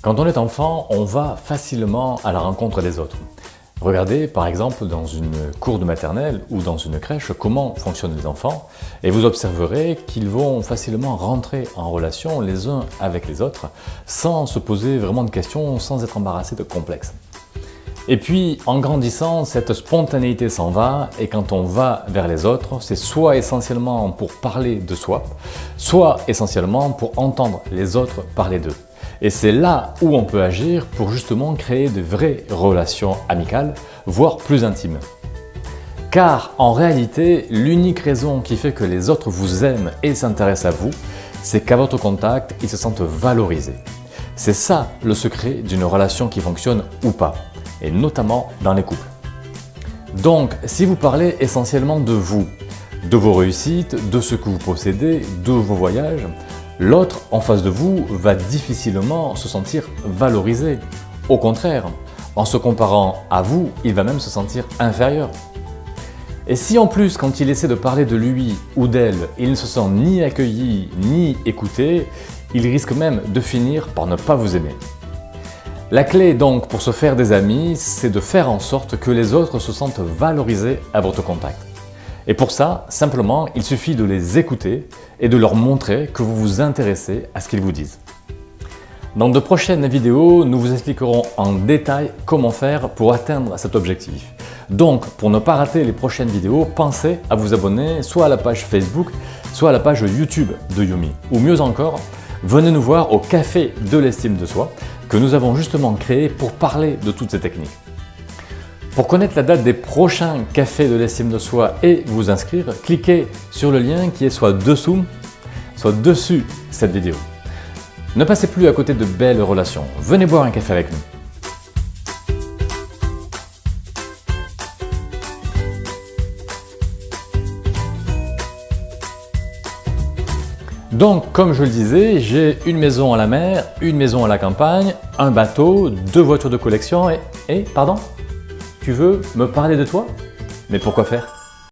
Quand on est enfant, on va facilement à la rencontre des autres. Regardez par exemple dans une cour de maternelle ou dans une crèche comment fonctionnent les enfants et vous observerez qu'ils vont facilement rentrer en relation les uns avec les autres sans se poser vraiment de questions, sans être embarrassés de complexes. Et puis en grandissant, cette spontanéité s'en va et quand on va vers les autres, c'est soit essentiellement pour parler de soi, soit essentiellement pour entendre les autres parler d'eux. Et c'est là où on peut agir pour justement créer de vraies relations amicales, voire plus intimes. Car en réalité, l'unique raison qui fait que les autres vous aiment et s'intéressent à vous, c'est qu'à votre contact, ils se sentent valorisés. C'est ça le secret d'une relation qui fonctionne ou pas, et notamment dans les couples. Donc, si vous parlez essentiellement de vous, de vos réussites, de ce que vous possédez, de vos voyages, l'autre en face de vous va difficilement se sentir valorisé. Au contraire, en se comparant à vous, il va même se sentir inférieur. Et si en plus, quand il essaie de parler de lui ou d'elle, il ne se sent ni accueilli ni écouté, il risque même de finir par ne pas vous aimer. La clé donc pour se faire des amis, c'est de faire en sorte que les autres se sentent valorisés à votre contact. Et pour ça, simplement, il suffit de les écouter et de leur montrer que vous vous intéressez à ce qu'ils vous disent. Dans de prochaines vidéos, nous vous expliquerons en détail comment faire pour atteindre cet objectif. Donc, pour ne pas rater les prochaines vidéos, pensez à vous abonner soit à la page Facebook, soit à la page YouTube de Yumi. Ou mieux encore, venez nous voir au Café de l'Estime de Soi que nous avons justement créé pour parler de toutes ces techniques. Pour connaître la date des prochains Cafés de l'Estime de Soi et vous inscrire, cliquez sur le lien qui est soit dessous, soit dessus cette vidéo. Ne passez plus à côté de belles relations, venez boire un café avec nous. Donc, comme je le disais, j'ai une maison à la mer, une maison à la campagne, un bateau, 2 voitures de collection et pardon ? Tu veux me parler de toi? Mais pourquoi faire?